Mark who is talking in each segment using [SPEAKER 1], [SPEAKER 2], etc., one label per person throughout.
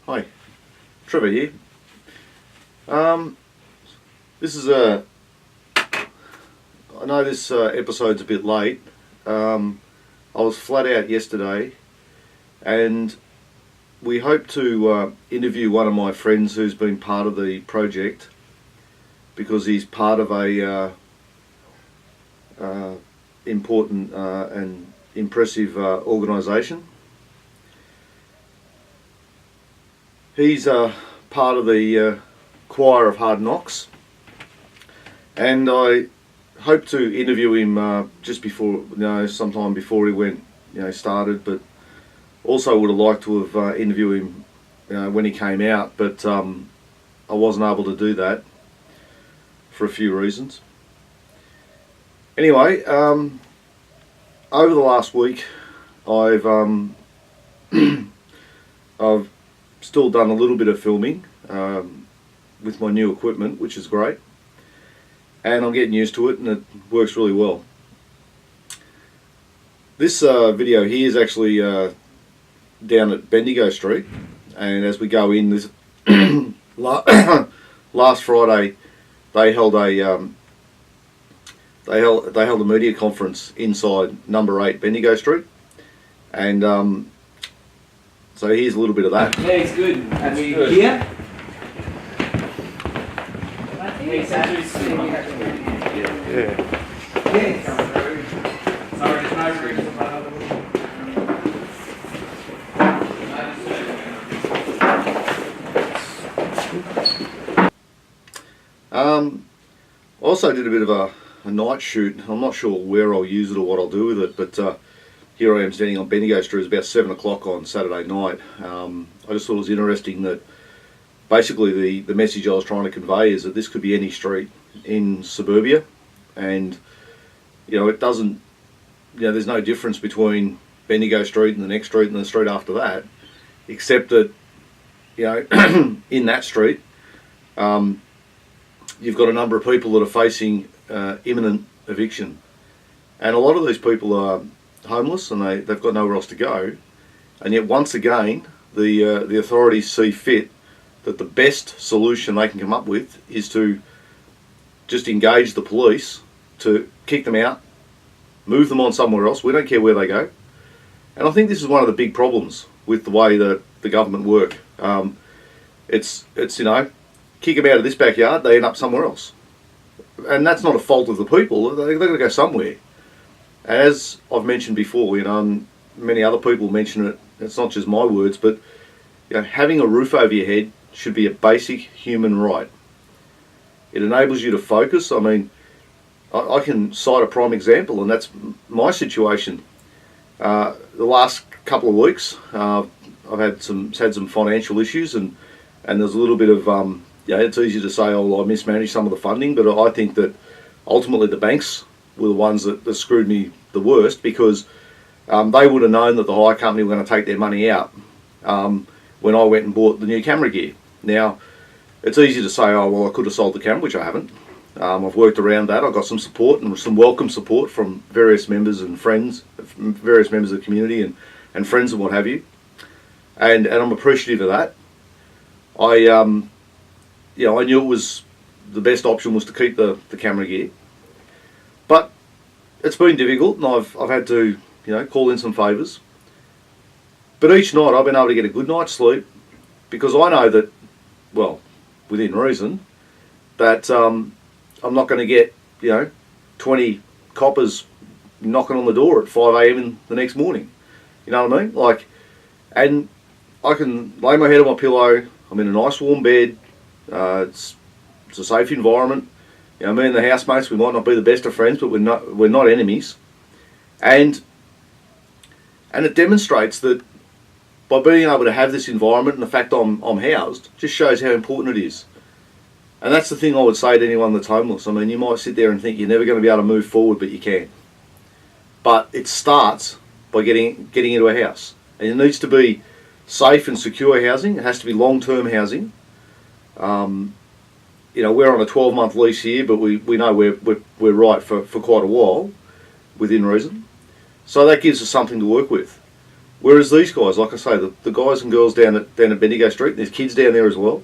[SPEAKER 1] Hi, Trevor here. This is I know this episode's a bit late. I was flat out yesterday, and we hope to interview one of my friends who's been part of the project because he's part of a important and impressive organisation. He's part of the choir of Hard Knocks, and I hope to interview him just before, sometime before he went, started. But also would have liked to have interviewed him, when he came out, but I wasn't able to do that for a few reasons. Anyway, over the last week, I've still done a little bit of filming with my new equipment, which is great, and I'm getting used to it, and it works really well. This video here is actually down at Bendigo Street, and as we go in, this last Friday they held a media conference inside number 8 Bendigo Street, and so here's a little bit of that.
[SPEAKER 2] Yeah, it's good. And we here? Yeah. Sorry, there's no room.
[SPEAKER 1] Also did a bit of a night shoot. I'm not sure where I'll use it or what I'll do with it, but here I am standing on Bendigo Street. It's about 7 o'clock on Saturday night. I just thought it was interesting that basically the message I was trying to convey is that this could be any street in suburbia, and it doesn't, there's no difference between Bendigo Street and the next street and the street after that, except that in that street you've got a number of people that are facing imminent eviction, and a lot of these people are homeless and they've got nowhere else to go, and yet once again the authorities see fit that the best solution they can come up with is to just engage the police to kick them out, move them on somewhere else. We don't care where they go. And I think this is one of the big problems with the way that the government work. It's kick them out of this backyard, they end up somewhere else. And that's not a fault of the people, they've got to go somewhere. And as I've mentioned before, and many other people mention it, it's not just my words, but having a roof over your head should be a basic human right. It enables you to focus. I mean, I can cite a prime example, and that's my situation. The last couple of weeks, I've had some financial issues, and there's a little bit of it's easy to say, oh, I mismanaged some of the funding, but I think that ultimately the banks were the ones that screwed me the worst, because they would have known that the hire company were going to take their money out when I went and bought the new camera gear. Now, it's easy to say, oh, well, I could have sold the camera, which I haven't. I've worked around that. I got some support, and some welcome support from various members and friends, various members of the community and friends and what have you. And I'm appreciative of that. I knew it was the best option was to keep the camera gear. But it's been difficult, and I've had to, call in some favours. But each night I've been able to get a good night's sleep, because I know that, well, within reason, that I'm not going to get 20 coppers knocking on the door at 5 a.m. in the next morning. You know what I mean? And I can lay my head on my pillow. I'm in a nice warm bed. It's a safe environment. Me and the housemates, we might not be the best of friends, but we're not enemies. And it demonstrates that by being able to have this environment, and the fact I'm housed, just shows how important it is. And that's the thing I would say to anyone that's homeless. I mean, you might sit there and think you're never going to be able to move forward, but you can. But it starts by getting into a house. And it needs to be safe and secure housing. It has to be long-term housing. We're on a 12-month lease here, but we know we're right for quite a while, within reason. So that gives us something to work with. Whereas these guys, like I say, the guys and girls down at Bendigo Street, there's kids down there as well.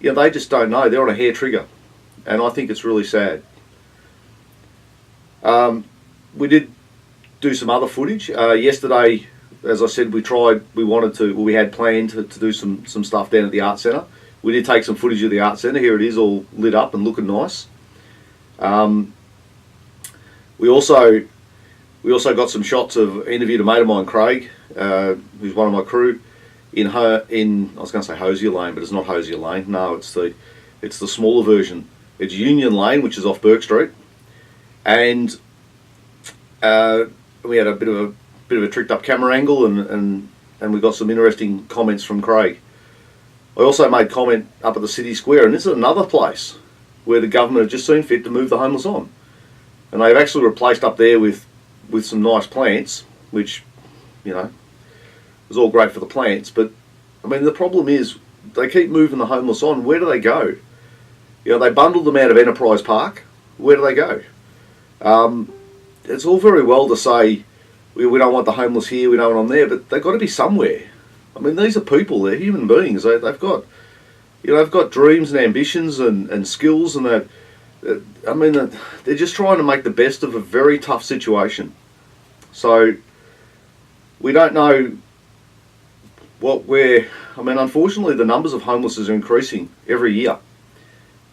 [SPEAKER 1] They just don't know. They're on a hair trigger, and I think it's really sad. We did do some other footage yesterday. As I said, we had planned to do some stuff down at the Art Centre. We did take some footage of the Art Centre. Here it is, all lit up and looking nice. We also got some shots of interviewed a mate of mine, Craig, who's one of my crew, in I was going to say Hosier Lane, but it's not Hosier Lane. No, it's the smaller version. It's Union Lane, which is off Burke Street, and we had a bit of a tricked up camera angle, and we got some interesting comments from Craig. I also made comment up at the City Square, and this is another place where the government have just seen fit to move the homeless on, and they've actually replaced up there with some nice plants, which, was all great for the plants. But I mean, the problem is they keep moving the homeless on. Where do they go? They bundled them out of Enterprise Park. Where do they go? It's all very well to say we don't want the homeless here, we don't want them there, but they've got to be somewhere. I mean, these are people, they're human beings. They've got dreams and ambitions and skills, and they're just trying to make the best of a very tough situation. So we don't know unfortunately the numbers of homeless are increasing every year,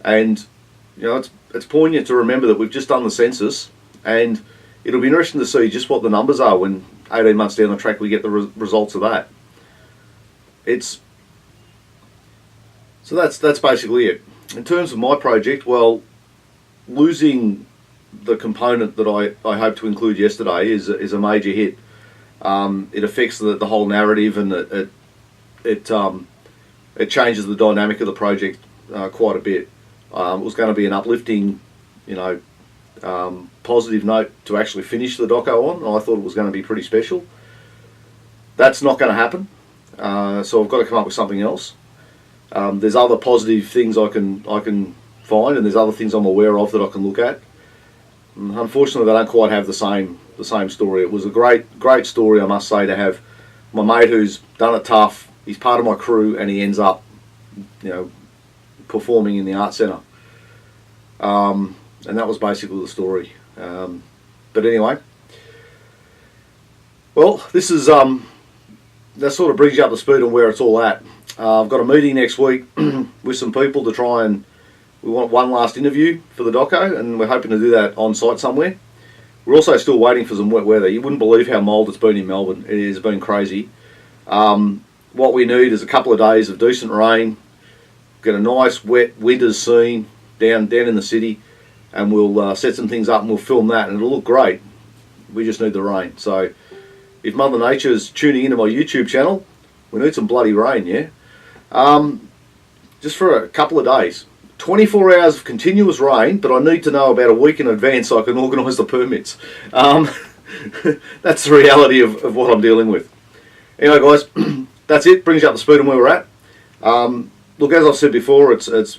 [SPEAKER 1] and it's poignant to remember that we've just done the census, and it'll be interesting to see just what the numbers are when 18 months down the track we get the results of that. So that's basically it. In terms of my project, well, losing the component that I hope to include yesterday is a major hit. It affects the whole narrative, and it changes the dynamic of the project quite a bit. It was going to be an uplifting, positive note to actually finish the doco on. I thought it was going to be pretty special. That's not going to happen. So I've got to come up with something else. There's other positive things I can find, and there's other things I'm aware of that I can look at. And unfortunately, they don't quite have the same story. It was a great story, I must say, to have my mate who's done it tough. He's part of my crew, and he ends up, performing in the Art Centre. And that was basically the story. But anyway, well, this is that sort of brings you up to speed on where it's all at. I've got a meeting next week with some people to try and we want one last interview for the doco, and we're hoping to do that on site somewhere. We're also still waiting for some wet weather. You wouldn't believe how mild it's been in Melbourne. It has been crazy. What we need is a couple of days of decent rain, get a nice wet winter's scene down in the city, and we'll set some things up and we'll film that, and it'll look great. We just need the rain. So if Mother Nature's tuning into my YouTube channel, we need some bloody rain, yeah? Just for a couple of days. 24 hours of continuous rain, but I need to know about a week in advance so I can organise the permits. That's the reality of what I'm dealing with. Anyway, guys, that's it. Brings you up to speed on where we're at. Look, as I've said before, it's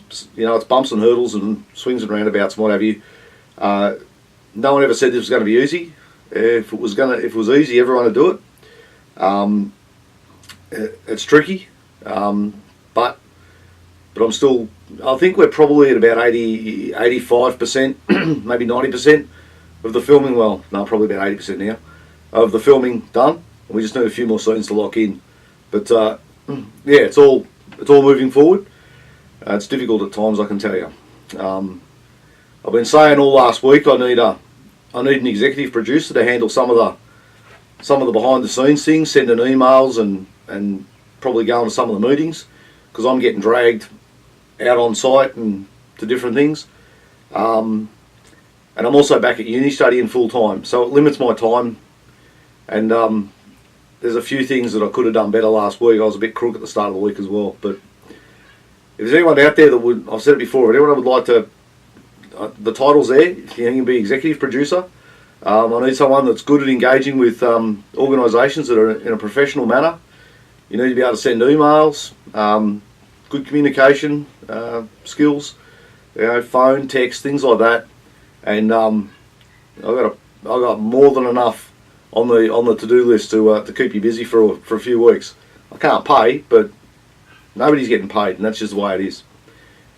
[SPEAKER 1] bumps and hurdles and swings and roundabouts and what have you. No one ever said this was going to be easy. If it was easy, everyone would do it. It's tricky, but I think we're probably at about 85%, maybe 90% of the filming. Well, no, probably about 80% now of the filming done. We just need a few more scenes to lock in. But yeah, it's all moving forward. It's difficult at times, I can tell you. I've been saying all last week I need an executive producer to handle some of the behind the scenes things, sending emails and probably going to some of the meetings, because I'm getting dragged out on site and to different things. And I'm also back at uni studying full time, so it limits my time. And there's a few things that I could have done better last week. I was a bit crook at the start of the week as well. But if there's anyone out there that would, I've said it before, if anyone would like to, the title's there. If you can be executive producer, I need someone that's good at engaging with organisations that are in a professional manner. You need to be able to send emails, good communication skills, phone, text, things like that. And I've got more than enough on the to-do list to keep you busy for a few weeks. I can't pay, but nobody's getting paid, and that's just the way it is.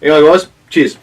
[SPEAKER 1] Anyway, guys, cheers.